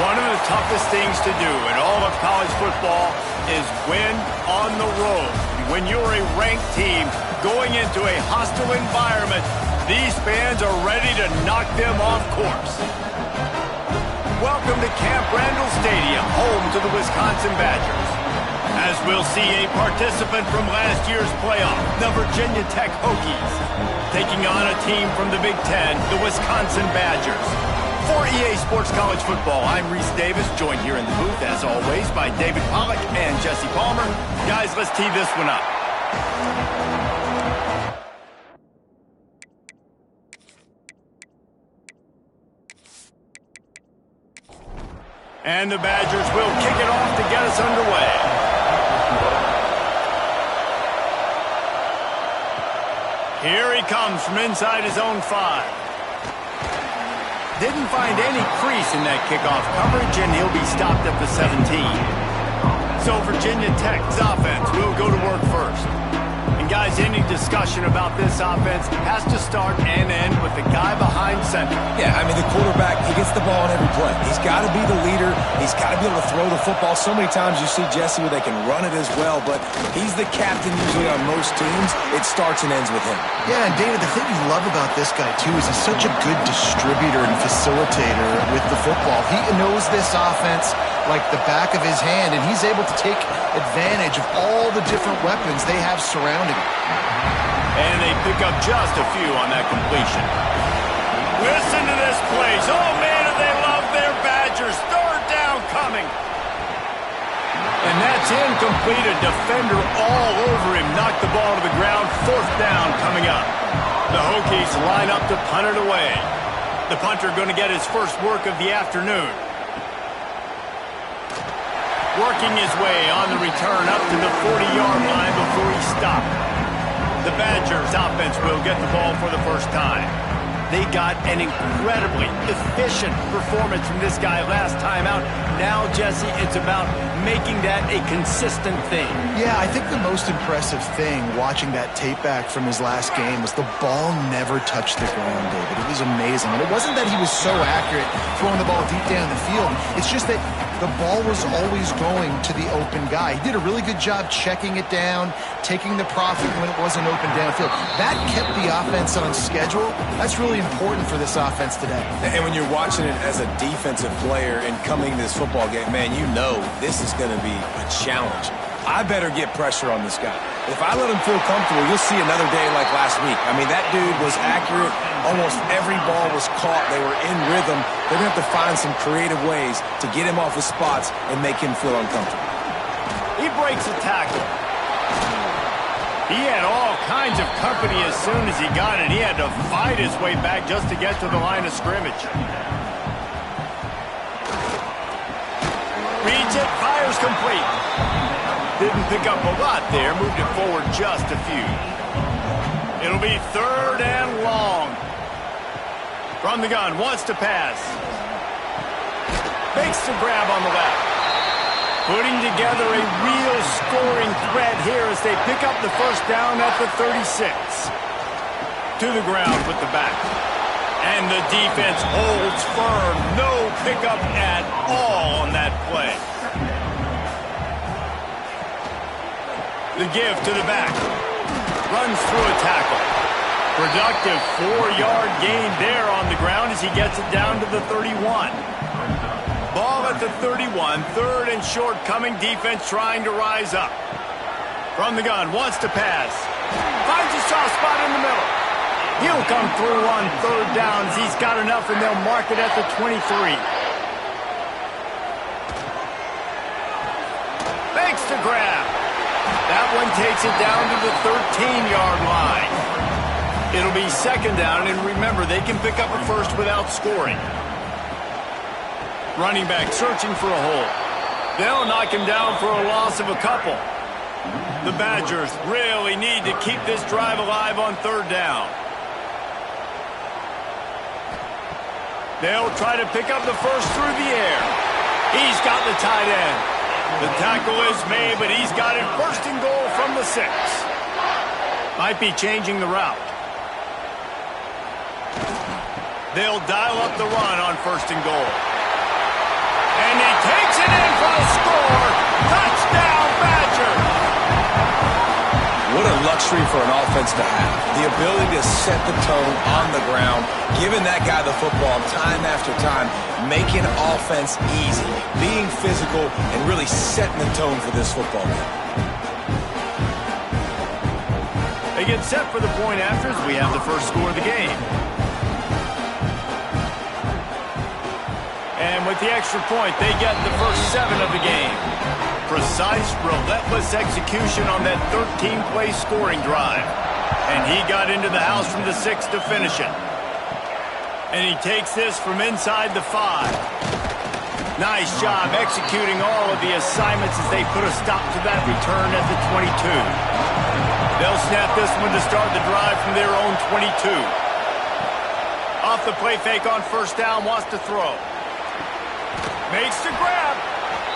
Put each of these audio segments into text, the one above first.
One of the toughest things to do in all of college football is win on the road. When you're a ranked team going into a hostile environment, these fans are ready to knock them off course. Welcome to Camp Randall Stadium, home to the Wisconsin Badgers. As we'll see a participant from last year's playoff, the Virginia Tech Hokies, taking on a team from the Big Ten, the Wisconsin Badgers. For EA Sports College Football, I'm Reese Davis, joined here in the booth, as always, by David Pollack and Jesse Palmer. Guys, let's tee this one up. And the Badgers will kick it off to get us underway. Here he comes from inside his own 5. Didn't find any crease in that kickoff coverage, and he'll be stopped at the 17. So Virginia Tech's offense will go to work first. And guys, any discussion about this offense has to start and end with the guy behind center. Yeah, I mean, the quarterback, he gets the ball on every play. He's got to be the leader. He's got to be able to throw the football. So many times you see Jesse where they can run it as well, but he's the captain usually on most teams. It starts and ends with him. Yeah, and David, the thing you love about this guy, too, is he's such a good distributor and facilitator with the football. He knows this offense like the back of his hand, and he's able to take advantage of all the different weapons they have surrounding him. And they pick up just a few on that completion. Listen to this place. Oh, man, do they love their Badgers. Third down coming. And that's incomplete. A defender all over him. Knocked the ball to the ground. Fourth down coming up. The Hokies line up to punt it away. The punter going to get his first work of the afternoon. Working his way on the return up to the 40-yard line before he stopped. The Badgers offense will get the ball for the first time. They got an incredibly efficient performance from this guy last time out. Now, Jesse, it's about making that a consistent thing. Yeah, I think the most impressive thing watching that tape back from his last game was the ball never touched the ground, David. It was amazing. And it wasn't that he was so accurate throwing the ball deep down the field. It's just that the ball was always going to the open guy. He did a really good job checking it down, taking the profit when it wasn't open downfield. That kept the offense on schedule. That's really important for this offense today. And when you're watching it as a defensive player and coming to this football game, man, you know this is going to be a challenge. I better get pressure on this guy. If I let him feel comfortable, you'll see another day like last week. I mean, that dude was accurate. Almost every ball was caught. They were in rhythm. They're going to have to find some creative ways to get him off his spots and make him feel uncomfortable. He breaks a tackle. He had all kinds of company as soon as he got it. He had to fight his way back just to get to the line of scrimmage. Reads it, fires complete. Didn't pick up a lot there, moved it forward just a few. It'll be third and long. From the gun, wants to pass. Makes the grab on the left. Putting together a real scoring threat here as they pick up the first down at the 36. To the ground with the back. And the defense holds firm. No pickup at all on that play. The give to the back. Runs through a tackle. Productive 4-yard gain there on the ground as he gets it down to the 31. Ball at the 31. Third and short coming. Defense trying to rise up. From the gun. Wants to pass. Finds a soft spot in the middle. He'll come through on third down as he's got enough, and they'll mark it at the 23. Makes the grab. That one takes it down to the 13-yard line. It'll be second down, and remember, they can pick up a first without scoring. Running back searching for a hole. They'll knock him down for a loss of a couple. The Badgers really need to keep this drive alive on third down. They'll try to pick up the first through the air. He's got the tight end. The tackle is made, but he's got it first and goal from the 6. Might be changing the route. They'll dial up the run on first and goal. Touchdown, Badgers! What a luxury for an offense to have. The ability to set the tone on the ground, giving that guy the football time after time, making offense easy, being physical, and really setting the tone for this football game. They get set for the point afters. We have the first score of the game. And with the extra point, they get the first 7 of the game. Precise, relentless execution on that 13-play scoring drive. And he got into the house from the 6 to finish it. And he takes this from inside the 5. Nice job executing all of the assignments as they put a stop to that return at the 22. They'll snap this one to start the drive from their own 22. Off the play fake on first down, wants to throw. Makes the grab.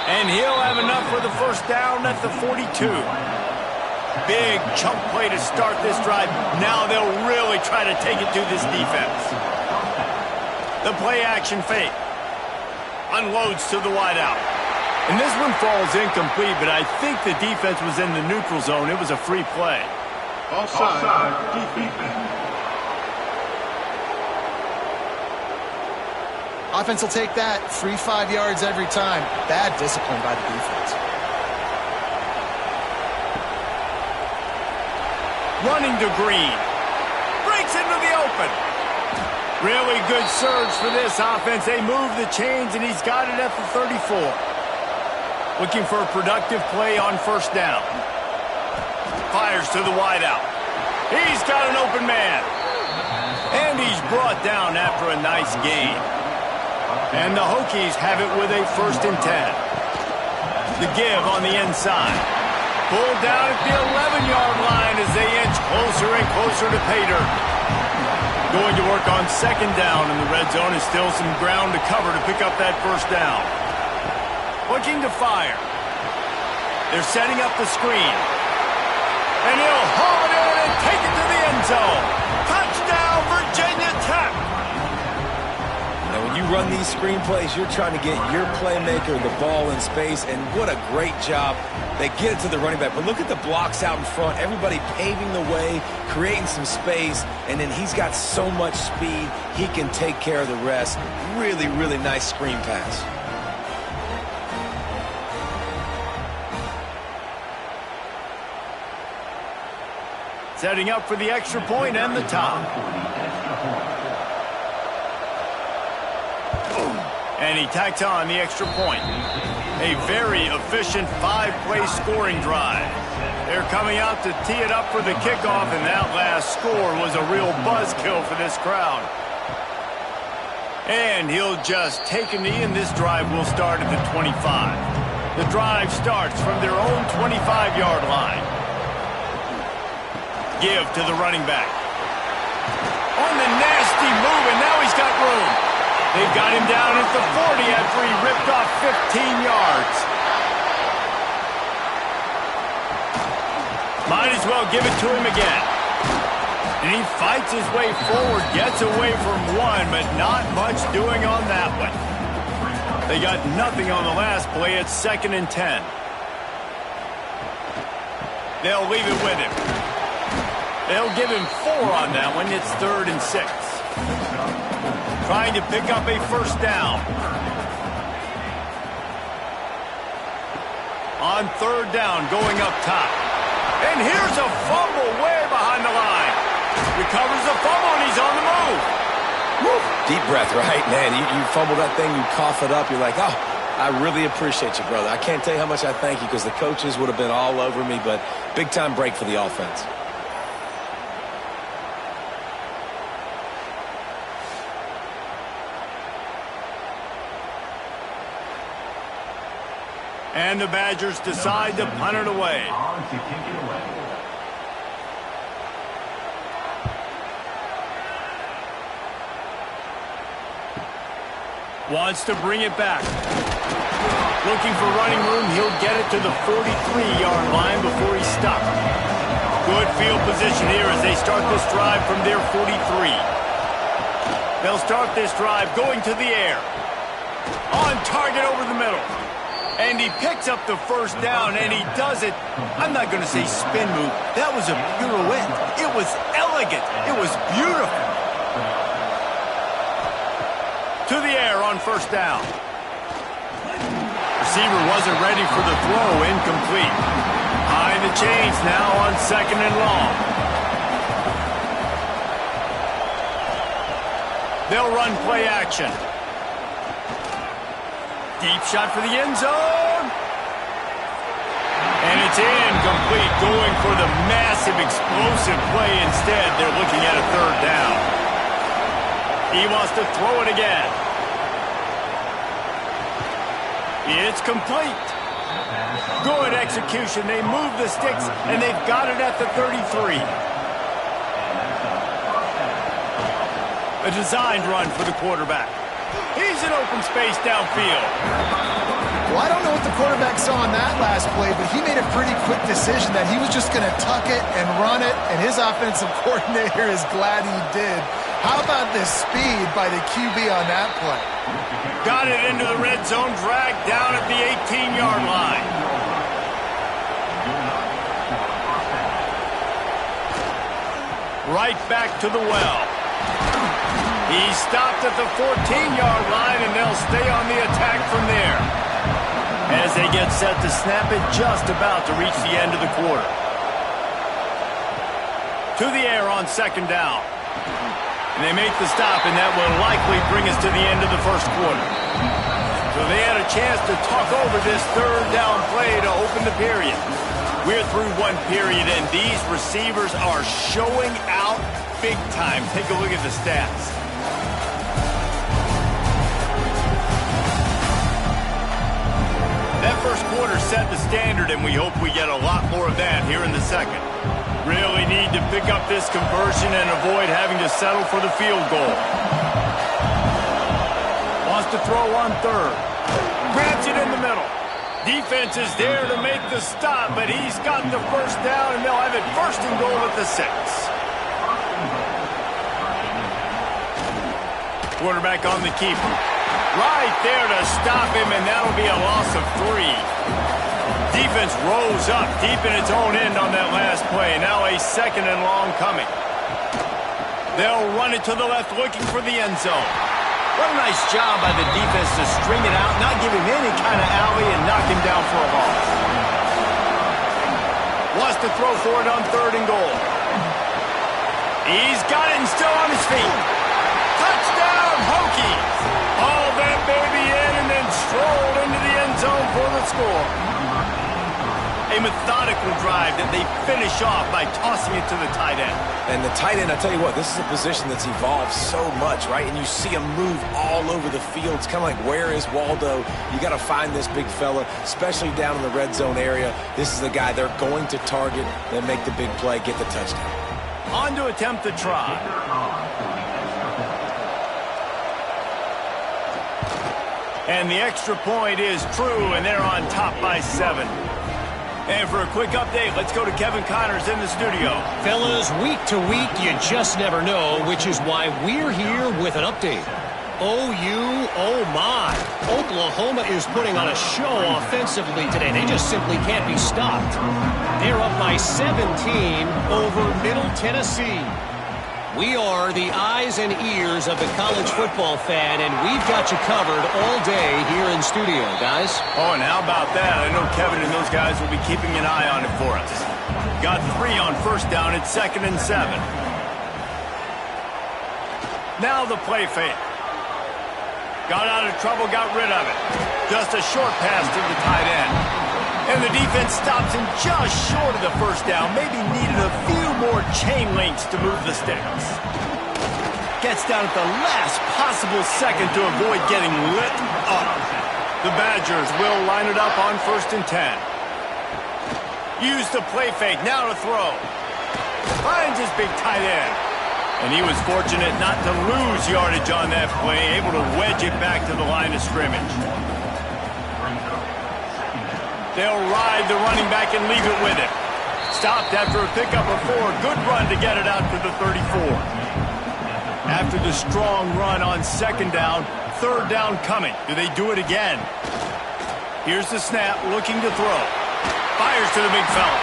And he'll have enough for the first down at the 42. Big chunk play to start this drive. Now they'll really try to take it to this defense. The play action fake. Unloads to the wideout. And this one falls incomplete, but I think the defense was in the neutral zone. It was a free play. Offside, defense. Offense will take that. Free 5 yards every time. Bad discipline by the defense. Running to Green. Breaks into the open. Really good surge for this offense. They move the chains, and he's got it at the 34. Looking for a productive play on first down. Fires to the wideout. He's got an open man. And he's brought down after a nice gain. And the Hokies have it with a 1st and 10. The give on the inside. Pulled down at the 11-yard line as they inch closer and closer to pay dirt. Going to work on 2nd down, and the red zone is still some ground to cover to pick up that first down. Looking to fire. They're setting up the screen. And he'll haul it in and take it to the end zone. Touchdown, Virginia Tech! Now, when you run these screen plays, you're trying to get your playmaker the ball in space, and what a great job. They get it to the running back, but look at the blocks out in front. Everybody paving the way, creating some space, and then he's got so much speed, he can take care of the rest. Really, really nice screen pass. Setting up for the extra point and the top. And he tacks on the extra point. A very efficient 5-play scoring drive. They're coming out to tee it up for the kickoff, and that last score was a real buzzkill for this crowd. And he'll just take a knee, and this drive will start at the 25. The drive starts from their own 25-yard line. Give to the running back. On the nasty move, and now he's got room. They've got him down at the 40 after he ripped off 15 yards. Might as well give it to him again. And he fights his way forward, gets away from one, but not much doing on that one. They got nothing on the last play. It's 2nd and 10. They'll leave it with him. They'll give him 4 on that one. It's 3rd and 6. Trying to pick up a first down. On 3rd down, going up top. And here's a fumble way behind the line. Recovers the fumble, and he's on the move. Woo. Deep breath, right? Man, you fumble that thing, you cough it up, you're like, oh, I really appreciate you, brother. I can't tell you how much I thank you, because the coaches would have been all over me, but big-time break for the offense. And the Badgers decide to punt it away. Wants to bring it back. Looking for running room. He'll get it to the 43-yard line before he's stopped. Good field position here as they start this drive from their 43. They'll start this drive going to the air. On target over the middle. And he picks up the first down, and he does it. I'm not going to say spin move. That was a pirouette. It was elegant. It was beautiful. To the air on first down. Receiver wasn't ready for the throw. Incomplete. Behind the chains now on second and long. They'll run play action. Deep shot for the end zone. And it's incomplete. Going for the massive explosive play instead. They're looking at a third down. He wants to throw it again. It's complete. Good execution. They move the sticks, and they've got it at the 33. A designed run for the quarterback. He's in open space downfield. Well, I don't know what the quarterback saw on that last play, but he made a pretty quick decision that he was just going to tuck it and run it, and his offensive coordinator is glad he did. How about the speed by the QB on that play? Got it into the red zone, dragged down at the 18-yard line. Right back to the well. He stopped at the 14-yard line, and they'll stay on the attack from there. As they get set to snap it, just about to reach the end of the quarter. To the air on second down. And they make the stop, and that will likely bring us to the end of the first quarter. So they had a chance to talk over this third down play to open the period. We're through one period, and these receivers are showing out big time. Take a look at the stats. That first quarter set the standard, and we hope we get a lot more of that here in the second. Really need to pick up this conversion and avoid having to settle for the field goal. Wants to throw on third. Grabs it in the middle. Defense is there to make the stop, but he's got the first down, and they'll have it first and goal at the 6. Quarterback on the keeper. Right there to stop him, and that'll be a loss of 3. Defense rose up deep in its own end on that last play. Now a second and long coming. They'll run it to the left, looking for the end zone. What a nice job by the defense to string it out, not give him any kind of alley, and knock him down for a loss. Wants to throw for it on third and goal. He's got it and still on his feet. Touchdown, Hokies! All that baby in and then strolled into the end zone for the score. A methodical drive that they finish off by tossing it to the tight end. And the tight end, I tell you what, this is a position that's evolved so much, right? And you see him move all over the field. It's kind of like, where is Waldo? You got to find this big fella, especially down in the red zone area. This is the guy they're going to target, then make the big play, get the touchdown. On to attempt the try. And the extra point is true, and they're on top by 7. And for a quick update, let's go to Kevin Connors in the studio. Fellas, week to week, you just never know, which is why we're here with an update. OU, oh my. Oklahoma is putting on a show offensively today. They just simply can't be stopped. They're up by 17 over Middle Tennessee. We are the eyes and ears of the college football fan, and we've got you covered all day here in studio, guys. Oh, and how about that? I know Kevin and those guys will be keeping an eye on it for us. Got 3 on first down. It's 2nd and 7. Now the play fake. Got out of trouble, got rid of it. Just a short pass to the tight end. And the defense stops him just short of the first down. Maybe needed a few more chain links to move the sticks. Gets down at the last possible second to avoid getting lit up. The Badgers will line it up on 1st and 10. Use the play fake, now to throw. Finds his big tight end. And he was fortunate not to lose yardage on that play, able to wedge it back to the line of scrimmage. They'll ride the running back and leave it with him. Stopped after a pickup of 4. Good run to get it out to the 34. After the strong run on 2nd down, 3rd down coming. Do they do it again? Here's the snap, looking to throw. Fires to the big fella.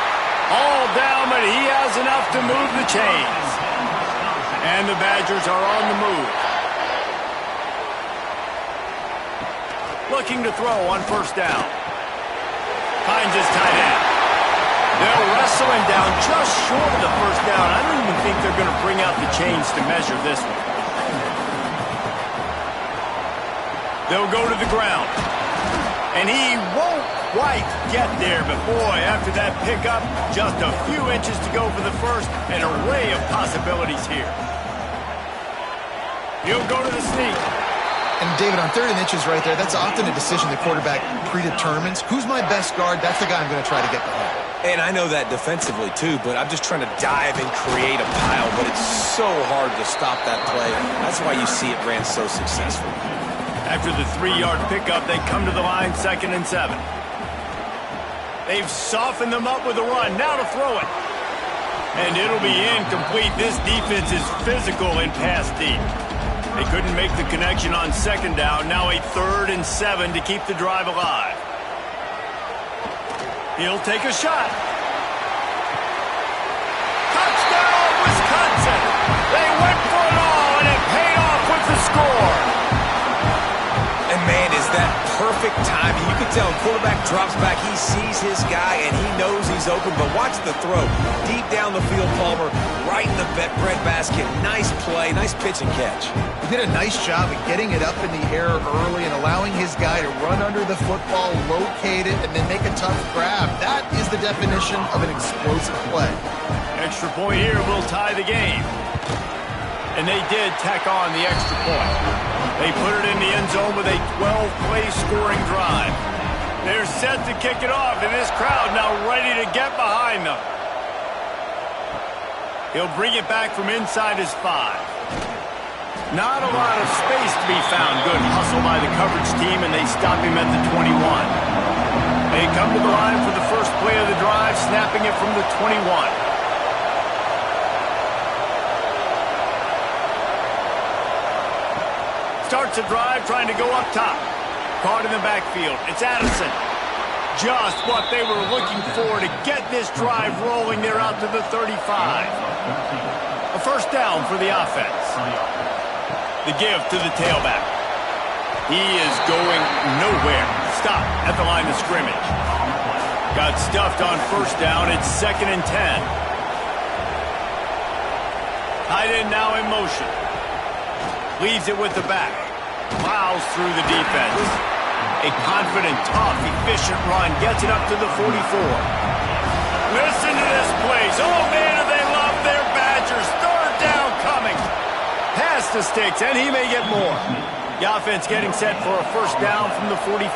All down, but he has enough to move the chains. And the Badgers are on the move. Looking to throw on first down. Finds his tight end. They'll wrestle him down just short of the first down. I don't even think they're going to bring out the chains to measure this one. They'll go to the ground. And he won't quite get there, but boy, after that pickup, just a few inches to go for the first. An array of possibilities here. He'll go to the sneak. And David, on 3rd and inches right there, that's often a decision the quarterback predetermines. Who's my best guard? That's the guy I'm going to try to get behind. And I know that defensively, too, but I'm just trying to dive and create a pile, but it's so hard to stop that play. That's why you see it ran so successfully. After the 3-yard pickup, they come to the line, 2nd and 7. They've softened them up with a run. Now to throw it. And it'll be incomplete. This defense is physical in pass deep. They couldn't make the connection on 2nd down. Now a 3rd and 7 to keep the drive alive. He'll take a shot. Touchdown, Wisconsin! They went for it all, and it paid off with the score. And, man, is that perfect timing. You can tell quarterback drops back. He sees his guy, and he knows he's open. But watch the throw. Deep down the field, Palmer, right in the bread basket. Nice play, nice pitch and catch. He did a nice job of getting it up in the air early and allowing his guy to run under the football, locate it, and then make a tough grab. That is the definition of an explosive play. Extra point here will tie the game. And they did tack on the extra point. They put it in the end zone with a 12-play scoring drive. They're set to kick it off, and this crowd now ready to get behind them. He'll bring it back from inside his 5. Not a lot of space to be found. Good hustle by the coverage team, and they stop him at the 21. They come to the line for the first play of the drive, snapping it from the 21. Starts a drive, trying to go up top. Caught in the backfield. It's Addison. Just what they were looking for to get this drive rolling. They're out to the 35. A first down for the offense. The give to the tailback. He is going nowhere. Stop at the line of scrimmage. Got stuffed on first down. It's 2nd and 10. Tight end now in motion. Leaves it with the back. Plows through the defense. A confident, tough, efficient run. Gets it up to the 44. Listen to this place. Oh, man, do they love their Badgers. 3rd down coming. Pass the sticks, and he may get more. The offense getting set for a first down from the 45.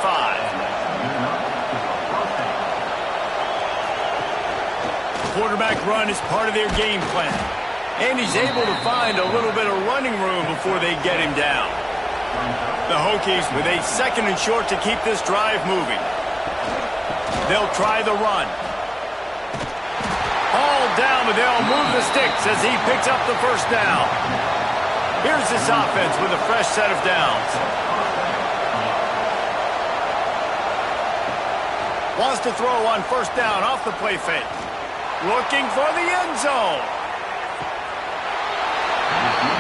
Quarterback run is part of their game plan. And he's able to find a little bit of running room before they get him down. The Hokies with a 2nd and short to keep this drive moving. They'll try the run. All down, but they'll move the sticks as he picks up the first down. Here's this offense with a fresh set of downs. Wants to throw on first down off the play fake. Looking for the end zone.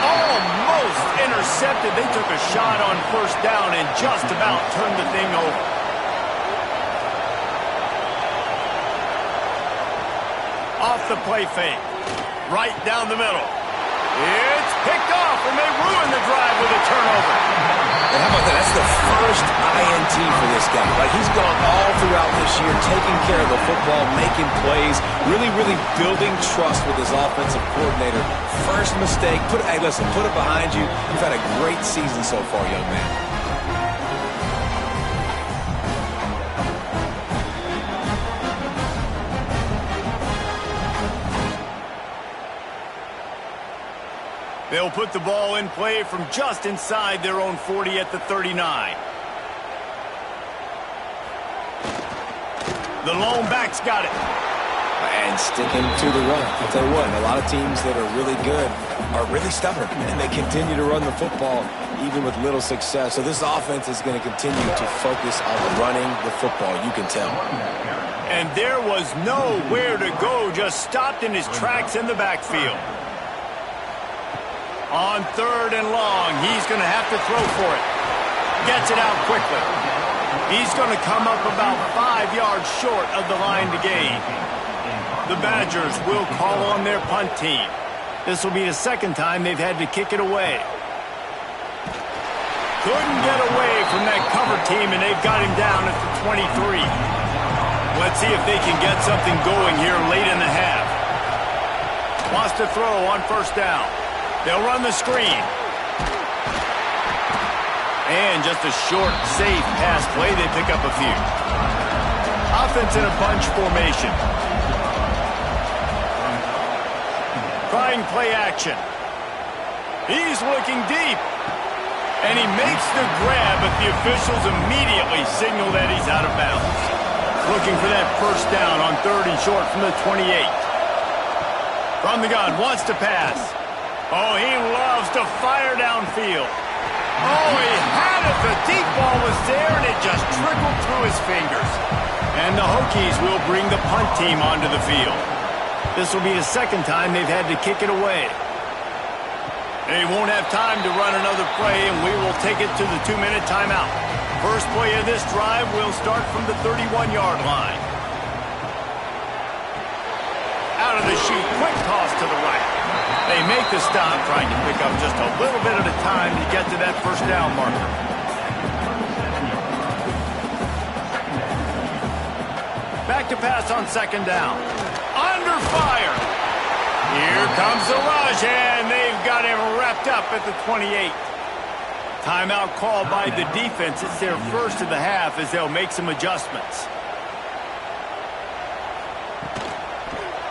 Almost intercepted. They took a shot on first down and just about turned the thing over. Off the play fake. Right down the middle. It's picked off, and they ruin the drive with a turnover. And how about that? That's the first INT for this guy. Like, he's gone all throughout this year, taking care of the football, making plays, really, really building trust with his offensive coordinator. First mistake. Hey, listen, put it behind you. You've had a great season so far, young man. They'll put the ball in play from just inside their own 40 at the 39. The lone back's got it. and sticking to the run. I'll tell you what, a lot of teams that are really good are really stubborn, and they continue to run the football even with little success. So this offense is going to continue to focus on running the football, you can tell. And there was nowhere to go, just stopped in his tracks in the backfield. On 3rd and long, he's going to have to throw for it. Gets it out quickly. He's going to come up about 5 yards short of the line to gain. The Badgers will call on their punt team. This will be the second time they've had to kick it away. Couldn't get away from that cover team, and they've got him down at the 23. Let's see if they can get something going here late in the half. Wants to throw on 1st down. They'll run the screen. And just a short, safe pass play. They pick up a few. Offense in a bunch formation. Trying play action. He's looking deep. And he makes the grab, but the officials immediately signal that he's out of bounds. Looking for that 1st down on 3rd and short from the 28. From the gun, wants to pass. Oh, he loves to fire downfield. Oh, he had it. The deep ball was there, and it just trickled through his fingers. And the Hokies will bring the punt team onto the field. This will be the second time they've had to kick it away. They won't have time to run another play, and we will take it to the 2-minute timeout. First play of this drive will start from the 31-yard line. Out of the chute, quick toss to the right. They make the stop, trying to pick up just a little bit at a time to get to that 1st down marker. Back to pass on 2nd down. Under fire. Here comes the rush, and they've got him wrapped up at the 28. Timeout called by the defense. It's their first of the half as they'll make some adjustments.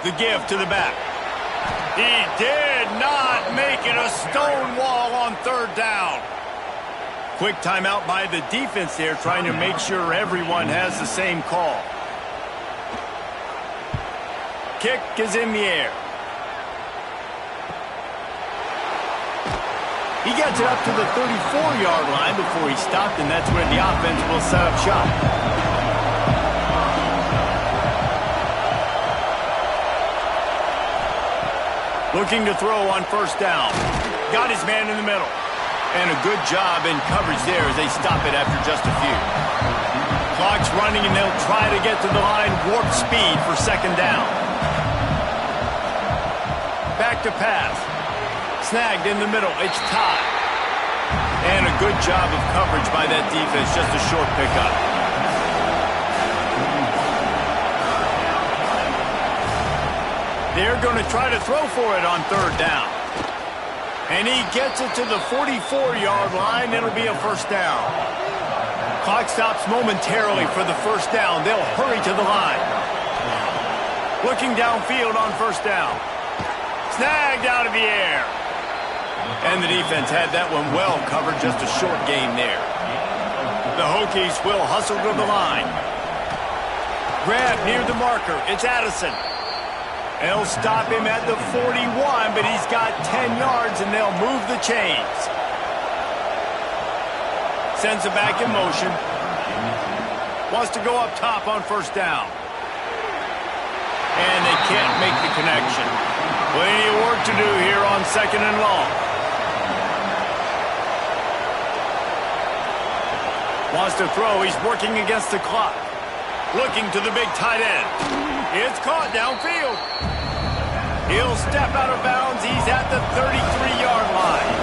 The give to the back. He did not make it a stone wall on 3rd down. Quick timeout by the defense there, trying to make sure everyone has the same call. Kick is in the air. He gets it up to the 34-yard line before he stopped, and that's where the offense will set up shop. Looking to throw on 1st down. Got his man in the middle. And a good job in coverage there as they stop it after just a few. Clock's running, and they'll try to get to the line warp speed for 2nd down. Back to pass. Snagged in the middle. It's tied. And a good job of coverage by that defense. Just a short pickup. They're going to try to throw for it on 3rd down. And he gets it to the 44-yard line. It'll be a 1st down. Clock stops momentarily for the 1st down. They'll hurry to the line. Looking downfield on 1st down. Snagged out of the air. And the defense had that one well covered. Just a short game there. The Hokies will hustle to the line. Grab near the marker. It's Addison. They'll stop him at the 41, but he's got 10 yards, and they'll move the chains. Sends it back in motion. Wants to go up top on 1st down. And they can't make the connection. Plenty of work to do here on 2nd and long. Wants to throw. He's working against the clock. Looking to the big tight end. It's caught downfield. He'll step out of bounds. He's at the 33-yard line.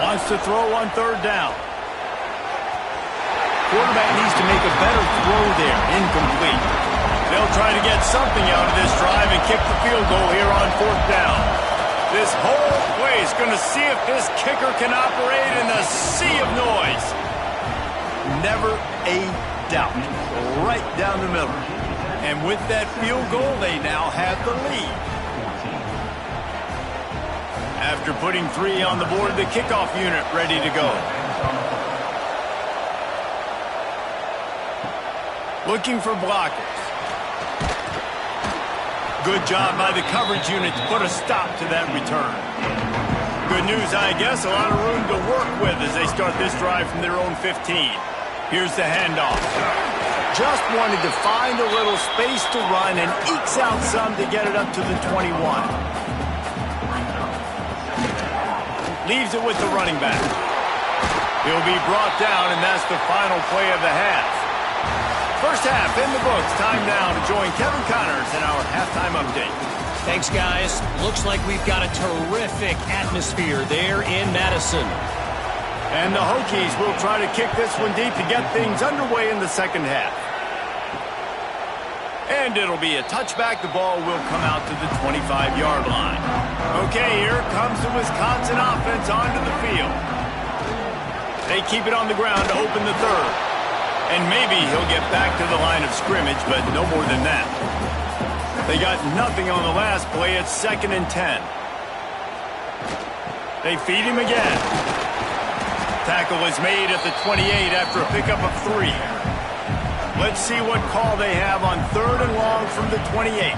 Wants to throw on 3rd down. Quarterback needs to make a better throw there. Incomplete. They'll try to get something out of this drive and kick the field goal here on 4th down. This whole play is going to see if this kicker can operate in the sea of noise. Never a doubt. Right down the middle. And with that field goal, they now have the lead. After putting 3 on the board, the kickoff unit ready to go. Looking for blockers. Good job by the coverage unit to put a stop to that return. Good news, I guess. A lot of room to work with as they start this drive from their own 15. Here's the handoff. Just wanted to find a little space to run and ekes out some to get it up to the 21. Leaves it with the running back. He'll be brought down, and that's the final play of the half. First half in the books. Time now to join Kevin Connors in our halftime update. Thanks, guys. Looks like we've got a terrific atmosphere there in Madison. And the Hokies will try to kick this one deep to get things underway in the second half. And it'll be a touchback. The ball will come out to the 25-yard line. Okay, here comes the Wisconsin offense onto the field. They keep it on the ground to open the third. And maybe he'll get back to the line of scrimmage, but no more than that. They got nothing on the last play. It's 2nd and 10. They feed him again. Tackle is made at the 28 after a pickup of 3. Let's see what call they have on 3rd and long from the 28.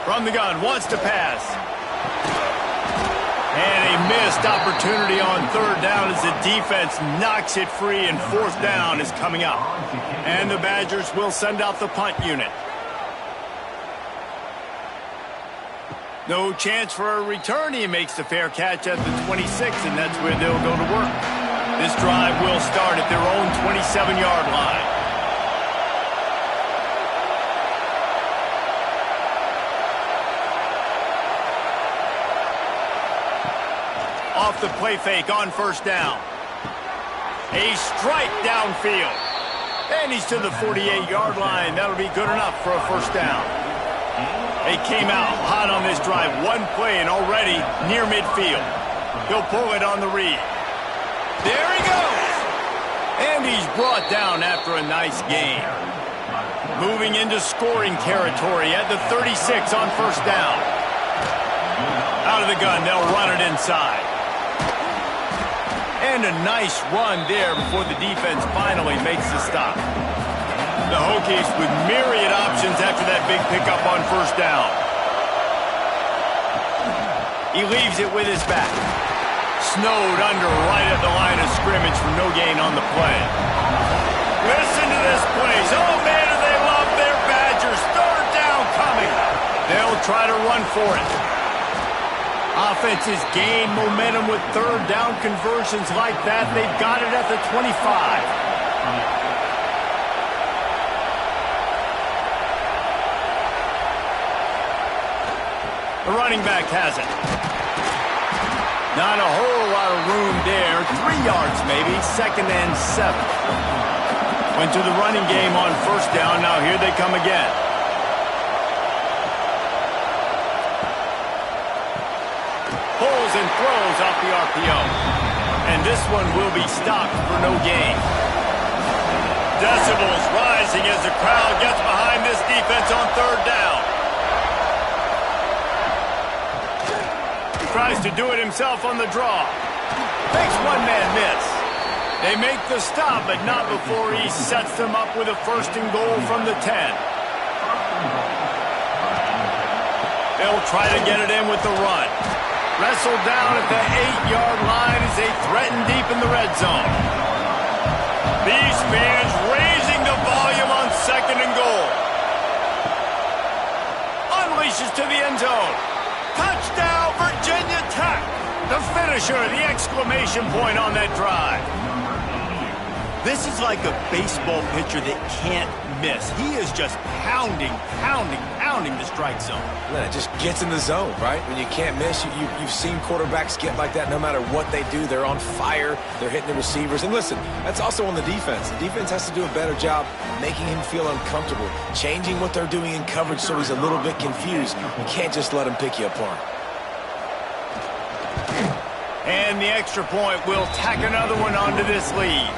From the gun, wants to pass. And a missed opportunity on 3rd down as the defense knocks it free, and 4th down is coming up. And the Badgers will send out the punt unit. No chance for a return. He makes the fair catch at the 26, and that's where they'll go to work. This drive will start at their own 27-yard line. Off the play fake on 1st down. A strike downfield. And he's to the 48-yard line. That'll be good enough for a 1st down. They came out hot on this drive. One play and already near midfield. He'll pull it on the read. There he goes. And he's brought down after a nice gain. Moving into scoring territory at the 36 on 1st down. Out of the gun, they'll run it inside. And a nice run there before the defense finally makes the stop. The Hokies with myriad options after that big pickup on 1st down. He leaves it with his back. Snowed under right at the line of scrimmage for no gain on the play. Listen to this place. Oh, man, do they love their Badgers. 3rd down coming. They'll try to run for it. Offenses gain momentum with 3rd down conversions like that. They've got it at the 25. The running back has it. Not a whole lot of room there. 3 yards maybe. 2nd and 7. Went to the running game on 1st down. Now here they come again. Pulls and throws off the RPO. And this one will be stopped for no gain. Decibels rising as the crowd gets behind this defense on 3rd down. Tries to do it himself on the draw. Makes one man miss. They make the stop, but not before he sets them up with a 1st and goal from the 10. They'll try to get it in with the run. Wrestled down at the 8-yard line as they threaten deep in the red zone. These fans raising the volume on 2nd and goal. Unleashes to the end zone. Touchdown, Virginia Tech. The finisher, the exclamation point on that drive. This is like a baseball pitcher that can't miss. He is just pounding the strike zone. Man, it just gets in the zone, right? When you can't miss, you've seen quarterbacks get like that no matter what they do. They're on fire. They're hitting the receivers. And listen, that's also on the defense. The defense has to do a better job making him feel uncomfortable, changing what they're doing in coverage so he's a little bit confused. You can't just let him pick you apart. And the extra point will tack another one onto this lead.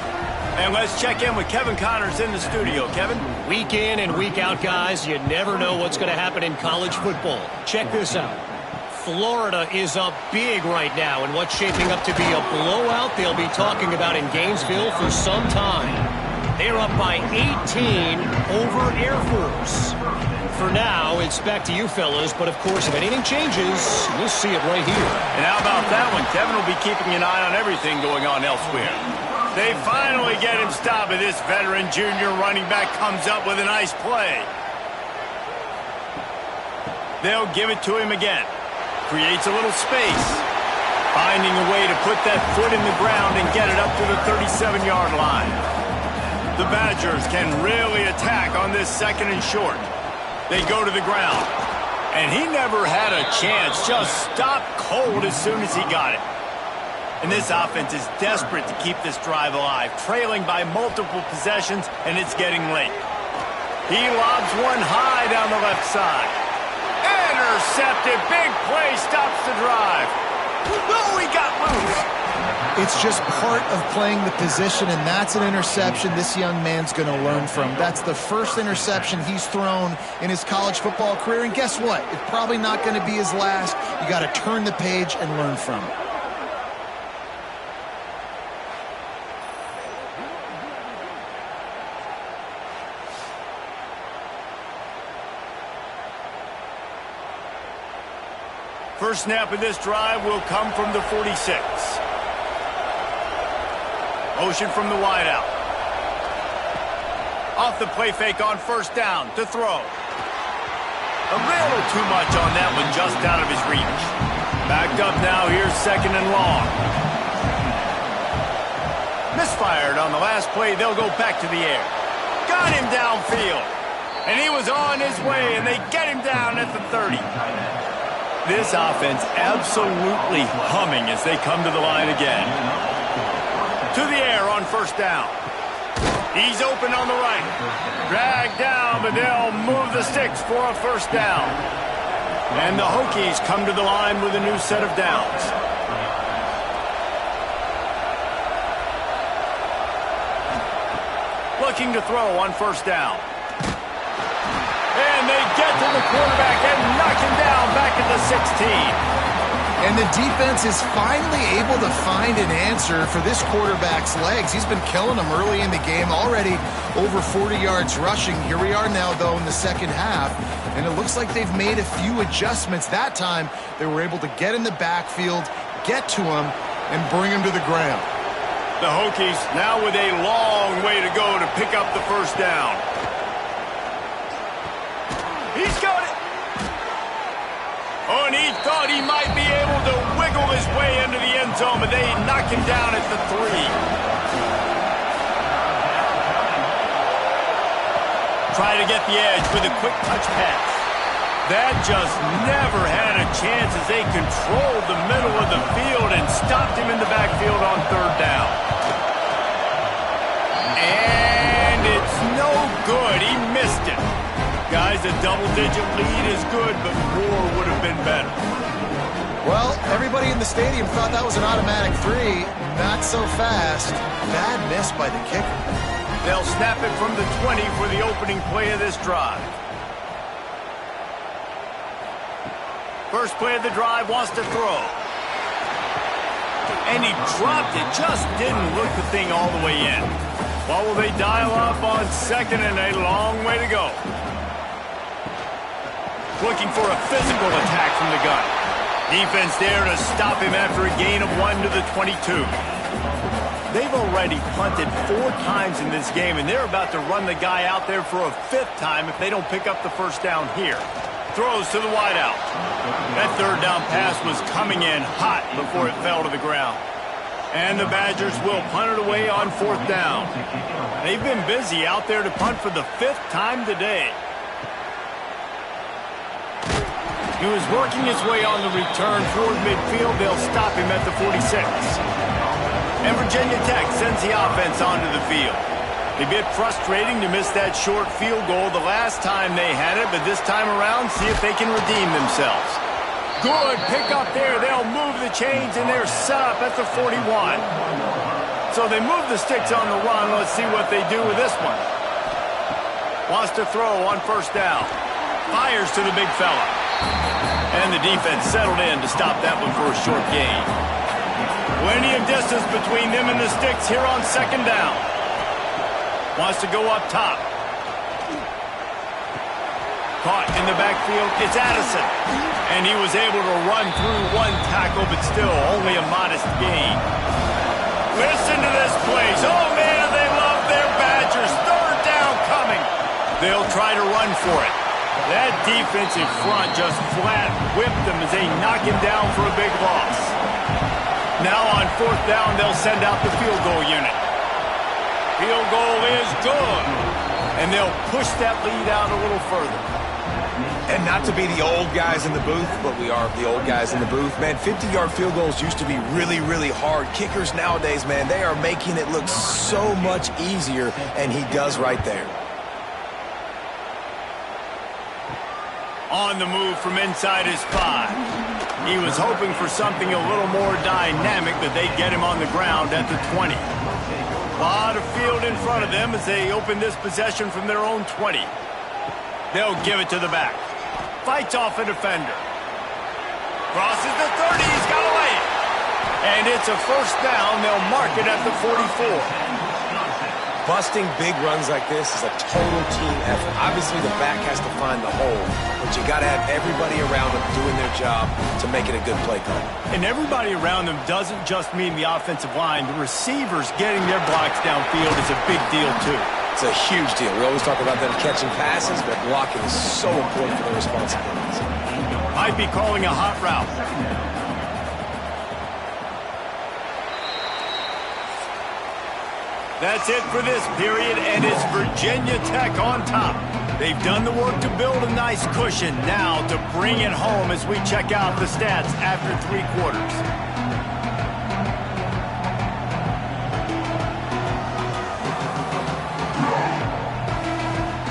And let's check in with Kevin Connors in the studio. Kevin? Week in and week out, guys, you never know what's going to happen in college football. Check this out. Florida is up big right now in what's shaping up to be a blowout they'll be talking about in Gainesville for some time. They are up by 18 over Air Force. For now, it's back to you fellas, but of course, if anything changes, we'll see it right here. And how about that one? Kevin will be keeping an eye on everything going on elsewhere. They finally get him stopped, and this veteran junior running back comes up with a nice play. They'll give it to him again. Creates a little space. Finding a way to put that foot in the ground and get it up to the 37-yard line. The Badgers can really attack on this 2nd and short. They go to the ground. And he never had a chance. Just stopped cold as soon as he got it. And this offense is desperate to keep this drive alive, trailing by multiple possessions, and it's getting late. He lobs one high down the left side. Intercepted. Big play stops the drive. Oh, he got loose. It's just part of playing the position, and that's an interception this young man's going to learn from. That's the first interception he's thrown in his college football career, and guess what? It's probably not going to be his last. You got to turn the page and learn from it. First snap of this drive will come from the 46. Motion from the wideout. Off the play fake on first down to throw. A little too much on that one, just out of his reach. Backed up now, here's 2nd and long. Misfired on the last play, they'll go back to the air. Got him downfield. And he was on his way, and they get him down at the 30. This offense absolutely humming as they come to the line again. To the air on first down. He's open on the right. Dragged down, but they'll move the sticks for a first down. And the Hokies come to the line with a new set of downs. Looking to throw on first down. And they get to the quarterback and knock him down back at the 16. And the defense is finally able to find an answer for this quarterback's legs. He's been killing them early in the game, already over 40 yards rushing. Here we are now, though, in the second half, and it looks like they've made a few adjustments. That time, they were able to get in the backfield, get to him, and bring him to the ground. The Hokies now with a long way to go to pick up the first down. He's got it. Oh, and he thought he might be able to wiggle his way into the end zone, but they knock him down at the 3. Try to get the edge with a quick touch pass. That just never had a chance as they controlled the middle of the field and stopped him in the backfield on 3rd down. And it's no good. He missed it. Guys, a double-digit lead is good, but more would have been better. Well, everybody in the stadium thought that was an automatic 3. Not so fast. Bad miss by the kicker. They'll snap it from the 20 for the opening play of this drive. First play of the drive, wants to throw. And he dropped it, just didn't look the thing all the way in. What will they dial up on 2nd and a long way to go? Looking for a physical attack from the gun. Defense there to stop him after a gain of 1 to the 22. They've already punted 4 times in this game, and they're about to run the guy out there for a 5th time if they don't pick up the first down here. Throws to the wideout. That 3rd down pass was coming in hot before it fell to the ground. And the Badgers will punt it away on 4th down. They've been busy out there to punt for the 5th time today. He was working his way on the return toward midfield. They'll stop him at the 46. And Virginia Tech sends the offense onto the field. A bit frustrating to miss that short field goal the last time they had it, but this time around, see if they can redeem themselves. Good pick up there. They'll move the chains, and they're set up at the 41. So they move the sticks on the run. Let's see what they do with this one. Wants to throw on first down. Fires to the big fella. And the defense settled in to stop that one for a short gain. Plenty of distance between them and the sticks here on 2nd down. Wants to go up top. Caught in the backfield. It's Addison. And he was able to run through one tackle, but still only a modest gain. Listen to this place. Oh, man, they love their Badgers. Third down coming. They'll try to run for it. That defensive front just flat whipped them as they knock him down for a big loss. Now on fourth down, they'll send out the field goal unit. Field goal is good. And they'll push that lead out a little further. And not to be the old guys in the booth, but we are the old guys in the booth, man. 50-yard field goals used to be really, really hard. Kickers nowadays, man, they are making it look so much easier, and he does right there. On the move from inside his 5. He was hoping for something a little more dynamic, but they get him on the ground at the 20. A lot of field in front of them as they open this possession from their own 20. They'll give it to the back. Fights off a defender. Crosses the 30. He's got away. And it's a first down. They'll mark it at the 44. Busting big runs like this is a total team effort. Obviously, the back has to find the hole, but you got to have everybody around them doing their job to make it a good play call. And everybody around them doesn't just mean the offensive line. The receivers getting their blocks downfield is a big deal, too. It's a huge deal. We always talk about them catching passes, but blocking is so important for their responsibilities. Might be calling a hot route. That's it for this period, and it's Virginia Tech on top. They've done the work to build a nice cushion. Now to bring it home as we check out the stats after 3 quarters.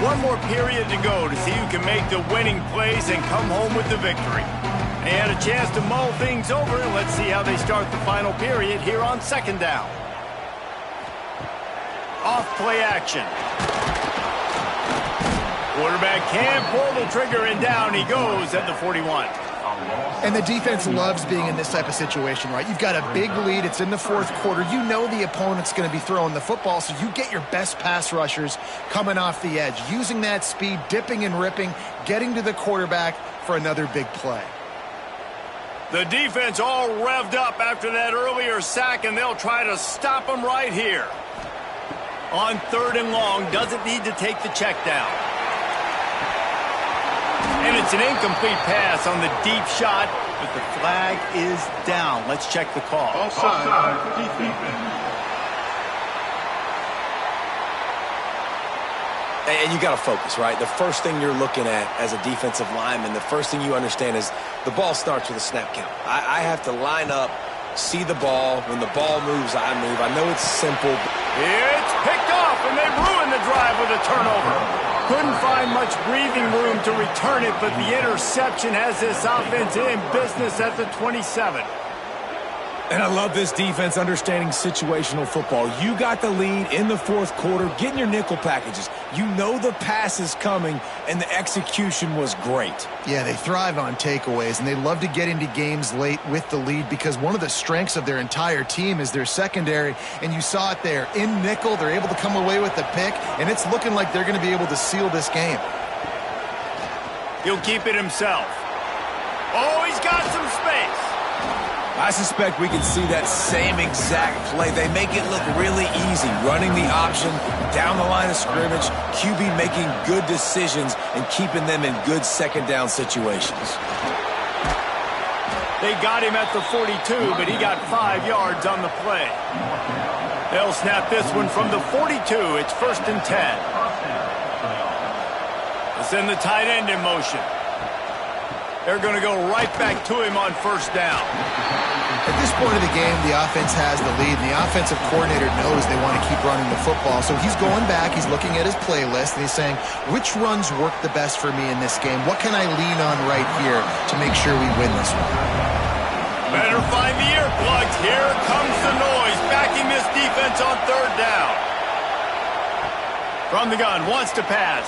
One more period to go to see who can make the winning plays and come home with the victory. They had a chance to mull things over, and let's see how they start the final period here on second down. Off play action. Quarterback can't pull the trigger, and down he goes at the 41. And the defense loves being in this type of situation, right? You've got a big lead. It's in the fourth quarter. You know the opponent's going to be throwing the football, so you get your best pass rushers coming off the edge, using that speed, dipping and ripping, getting to the quarterback for another big play. The defense all revved up after that earlier sack, and they'll try to stop him right here. On third and long, doesn't need to take the check down. And it's an incomplete pass on the deep shot, but the flag is down. Let's check the call. Offside, defense. And you got to focus, right? The first thing you're looking at as a defensive lineman, the first thing you understand is the ball starts with a snap count. I have to line up, see the ball. When the ball moves, I move. I know it's simple. It's picked off, and they ruin the drive with a turnover. Couldn't find much breathing room to return it, but the interception has this offense in business at the 27. And I love this defense understanding situational football. You got the lead in the fourth quarter, getting your nickel packages. You know the pass is coming, and the execution was great. Yeah, they thrive on takeaways, and they love to get into games late with the lead because one of the strengths of their entire team is their secondary, and you saw it there. In nickel, they're able to come away with the pick, and it's looking like they're going to be able to seal this game. He'll keep it himself. Oh, he's got some space. I suspect we can see that same exact play. They make it look really easy, running the option down the line of scrimmage, QB making good decisions and keeping them in good second down situations. They got him at the 42, but he got 5 yards on the play. They'll snap this one from the 42. It's 1st and 10. They'll send the tight end in motion. They're going to go right back to him on 1st down. At this point of the game, the offense has the lead, and the offensive coordinator knows they want to keep running the football. So he's going back, he's looking at his playlist, and he's saying, which runs work the best for me in this game? What can I lean on right here to make sure we win this one? Better find the earplugs. Here comes the noise, backing this defense on 3rd down. From the gun, wants to pass.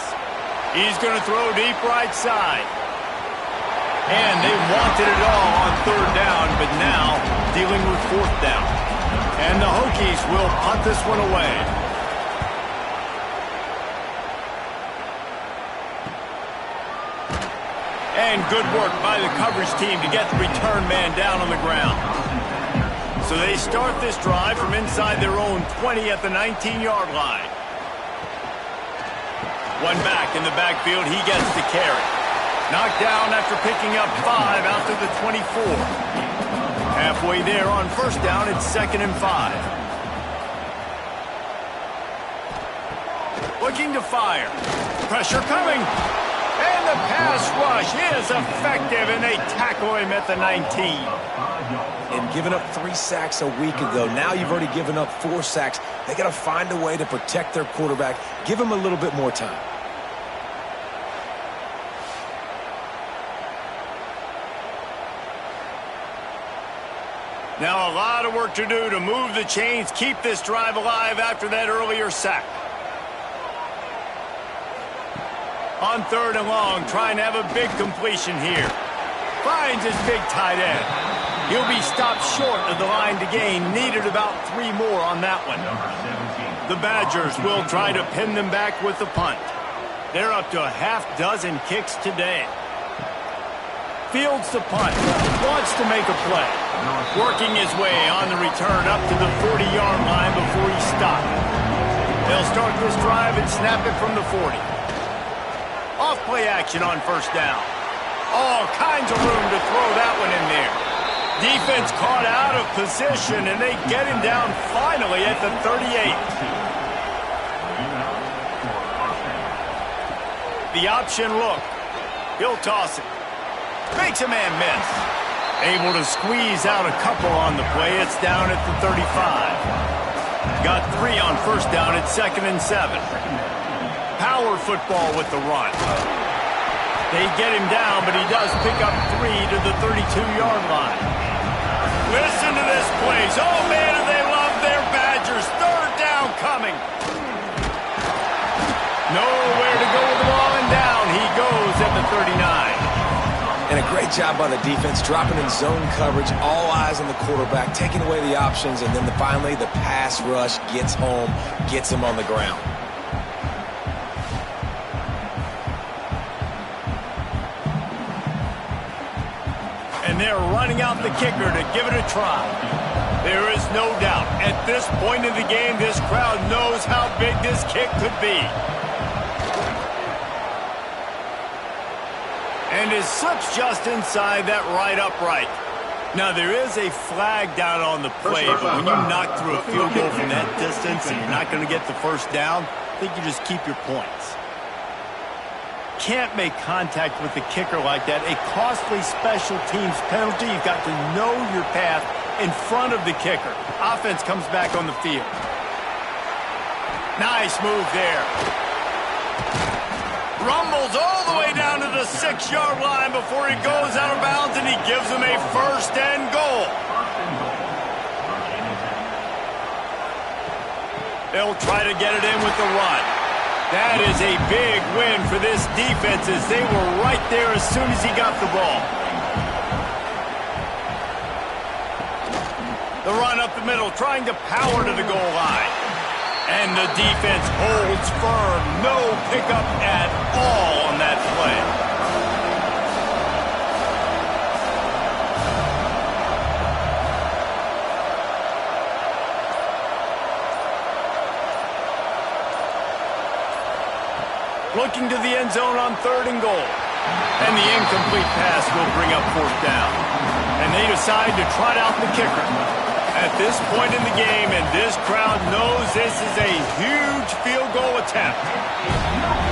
He's going to throw deep right side. And they wanted it all on 3rd down, but now dealing with 4th down. And the Hokies will punt this one away. And good work by the coverage team to get the return man down on the ground. So they start this drive from inside their own 20 at the 19-yard line. One back in the backfield, he gets the carry. Knocked down after picking up 5 out to the 24. Halfway there on first down, it's 2nd and 5. Looking to fire. Pressure coming. And the pass rush is effective, and they tackle him at the 19. And giving up 3 sacks a week ago, now you've already given up 4 sacks. They got to find a way to protect their quarterback. Give him a little bit more time. Now a lot of work to do to move the chains, keep this drive alive after that earlier sack. On 3rd and long, trying to have a big completion here. Finds his big tight end. He'll be stopped short of the line to gain. Needed about 3 more on that one. The Badgers will try to pin them back with the punt. They're up to a half-dozen kicks today. Fields the punt. Wants to make a play. Working his way on the return up to the 40-yard line before he's stopped. They'll start this drive and snap it from the 40. Off play action on first down. All kinds of room to throw that one in there. Defense caught out of position, and they get him down finally at the 38. The option look. He'll toss it. Makes a man miss. Able to squeeze out a couple on the play. It's down at the 35. Got 3 on first down at 2nd and 7. Power football with the run. They get him down, but he does pick up 3 to the 32-yard line. Listen to this place. Oh, man, do they love their Badgers. 3rd down coming. Nowhere to go with the ball, and down he goes at the 39. And a great job by the defense, dropping in zone coverage, all eyes on the quarterback, taking away the options, and then finally the pass rush gets home, gets him on the ground. And they're running out the kicker to give it a try. There is no doubt, at this point in the game, this crowd knows how big this kick could be. And it slips just inside that right upright. Now, there is a flag down on the play, but when you knock through a field goal from that distance and you're not going to get the first down, I think you just keep your points. Can't make contact with the kicker like that. A costly special teams penalty. You've got to know your path in front of the kicker. Offense comes back on the field. Nice move there. Rumbles all the way down to the 6-yard line before he goes out of bounds, and he gives them a 1st and goal. They'll try to get it in with the run. That is a big win for this defense, as they were right there as soon as he got the ball. The run up the middle, trying to power to the goal line. And the defense holds firm. No pickup at all on that play. Looking to the end zone on 3rd and goal. And the incomplete pass will bring up 4th down. And they decide to trot out the kicker. At this point in the game, and this crowd knows this is a huge field goal attempt.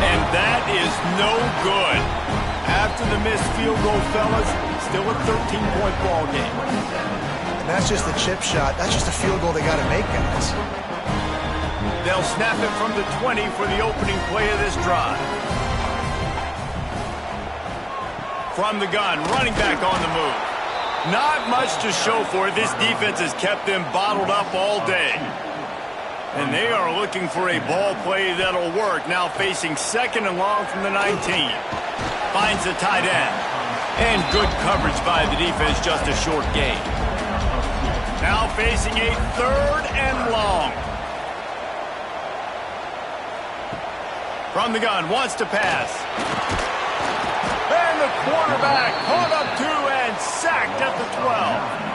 And that is no good. After the missed field goal, fellas, still a 13-point ball game. And that's just the chip shot. That's just a field goal they got to make, guys. They'll snap it from the 20 for the opening play of this drive. From the gun, running back on the move. Not much to show for it. This defense has kept them bottled up all day. And they are looking for a ball play that'll work. Now facing 2nd and long from the 19. Finds the tight end. And good coverage by the defense, just a short gain. Now facing a 3rd and long. From the gun, wants to pass. And the quarterback caught up to and sacked at the 12.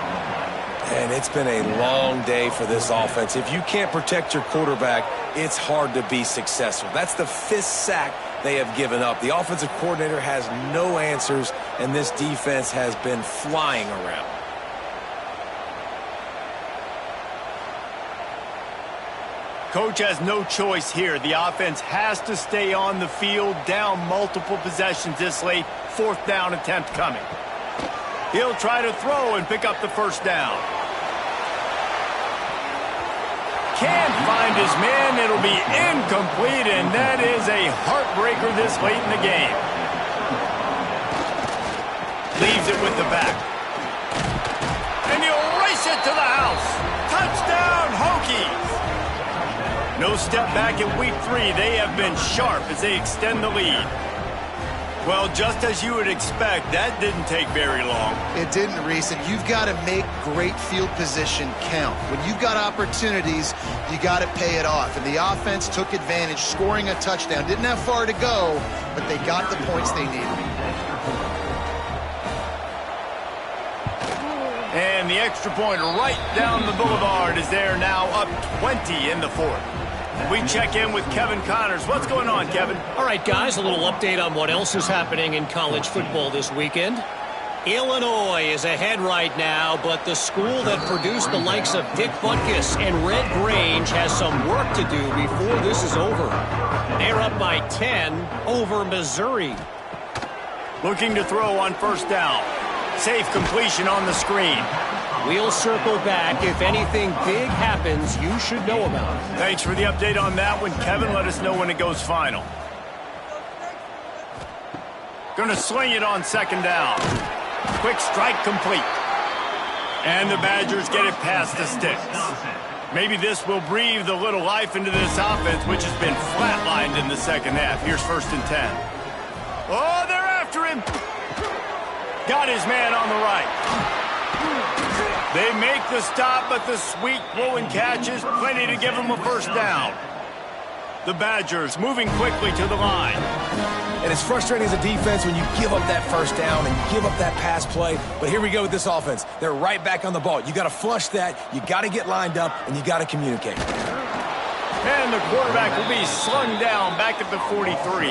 And it's been a long day for this offense. If you can't protect your quarterback, it's hard to be successful. That's the 5th sack they have given up. The offensive coordinator has no answers, and this defense has been flying around. Coach has no choice here. The offense has to stay on the field, down multiple possessions this late. 4th down attempt coming. He'll try to throw and pick up the first down. Can't find his man. It'll be incomplete, and that is a heartbreaker this late in the game. Leaves it with the back. And he'll race it to the house. Touchdown, Hokies. No step back in week 3. They have been sharp as they extend the lead. Well, just as you would expect, that didn't take very long. It didn't, Reese, and you've got to make great field position count. When you've got opportunities, you got to pay it off. And the offense took advantage, scoring a touchdown. Didn't have far to go, but they got the points they needed. And the extra point right down the boulevard is there now, up 20 in the 4th. We check in with Kevin Connors. What's going on, Kevin? All right, guys, a little update on what else is happening in college football this weekend. Illinois is ahead right now, but the school that produced the likes of Dick Butkus and Red Grange has some work to do before this is over. They're up by 10 over Missouri. Looking to throw on 1st down. Safe completion on the screen. We'll circle back. If anything big happens, you should know about it. Thanks for the update on that one, Kevin. Let us know when it goes final. Going to sling it on 2nd down. Quick strike complete. And the Badgers get it past the sticks. Maybe this will breathe a little life into this offense, which has been flatlined in the 2nd half. Here's 1st and 10. Oh, they're after him. Got his man on the right. They make the stop, but the sweet throwing catch is plenty to give them a 1st down. The Badgers moving quickly to the line. And it's frustrating as a defense when you give up that 1st down and give up that pass play. But here we go with this offense. They're right back on the ball. You got to flush that. You got to get lined up, and you got to communicate. And the quarterback will be slung down back at the 43.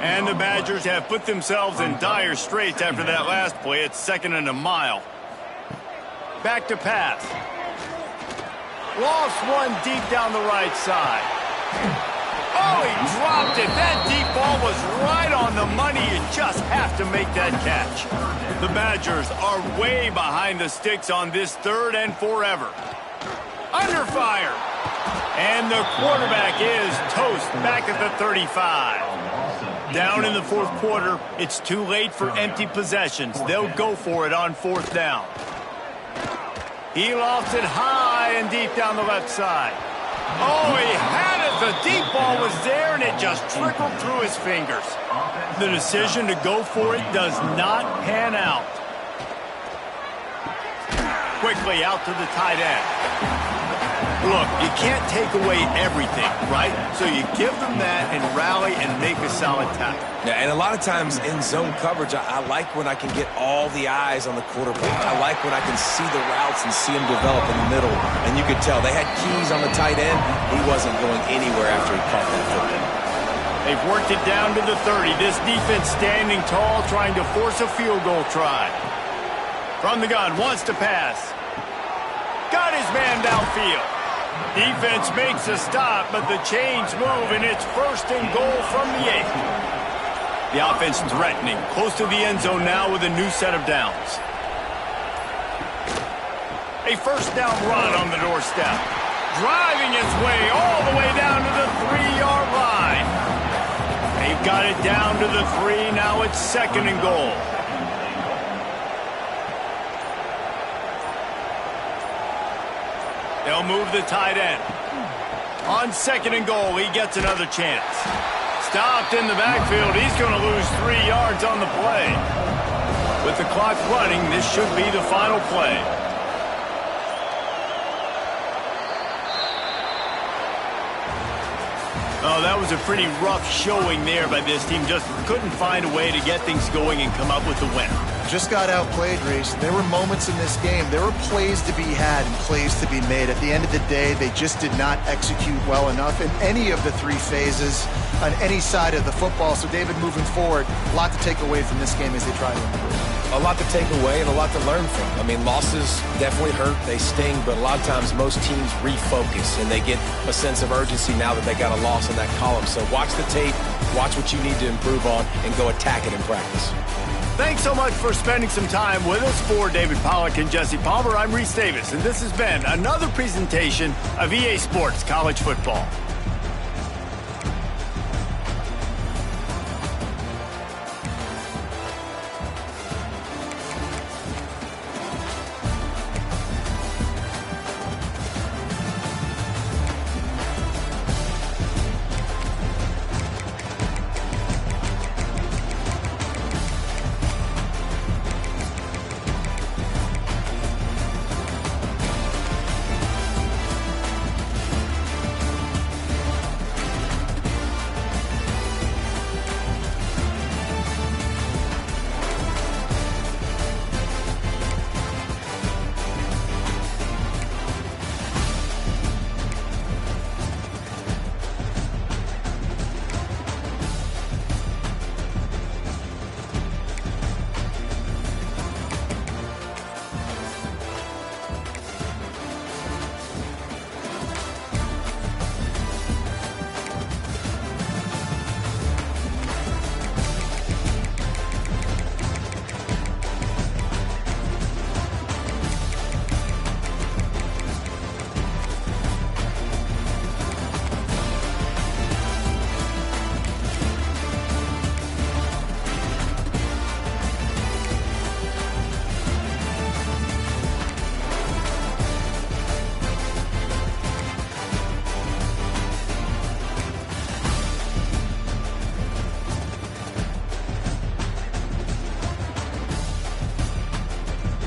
And the Badgers have put themselves in dire straits after that last play. It's 2nd and a mile. Back to pass. Lost one deep down the right side. Oh, he dropped it. That deep ball was right on the money. You just have to make that catch. The Badgers are way behind the sticks on this 3rd and forever. Under fire. And the quarterback is toast back at the 35. Down in the 4th quarter, it's too late for empty possessions. They'll go for it on 4th down. He lofts it high and deep down the left side. Oh, he had it. The deep ball was there, and it just trickled through his fingers. The decision to go for it does not pan out. Quickly out to the tight end. Look, you can't take away everything, right? So you give them that and rally and make a solid tackle. Yeah, and a lot of times in zone coverage, I like when I can get all the eyes on the quarterback. I like when I can see the routes and see them develop in the middle. And you could tell they had keys on the tight end. He wasn't going anywhere after he caught that football. They've worked it down to the 30. This defense standing tall, trying to force a field goal try. From the gun, wants to pass. Got his man downfield. Defense makes a stop, but the chains move, and it's 1st and goal from the 8. The offense threatening, close to the end zone now with a new set of downs. A 1st down run on the doorstep. Driving its way all the way down to the 3-yard line. They've got it down to the 3. Now it's 2nd and goal. They'll move the tight end. On 2nd and goal, he gets another chance. Stopped in the backfield. He's going to lose 3 yards on the play. With the clock running, this should be the final play. Oh, that was a pretty rough showing there by this team. Just couldn't find a way to get things going and come up with the winner. Just got outplayed, Reese. There were moments in this game. There were plays to be had and plays to be made. At the end of the day, they just did not execute well enough in any of the three phases on any side of the football. So, David, moving forward, a lot to take away from this game as they try to improve. A lot to take away and a lot to learn from. I mean, losses definitely hurt. They sting, but a lot of times most teams refocus and they get a sense of urgency now that they got a loss in that column. So watch the tape, watch what you need to improve on, and go attack it in practice. Thanks so much for spending some time with us. For David Pollack and Jesse Palmer, I'm Reese Davis, and this has been another presentation of EA Sports College Football.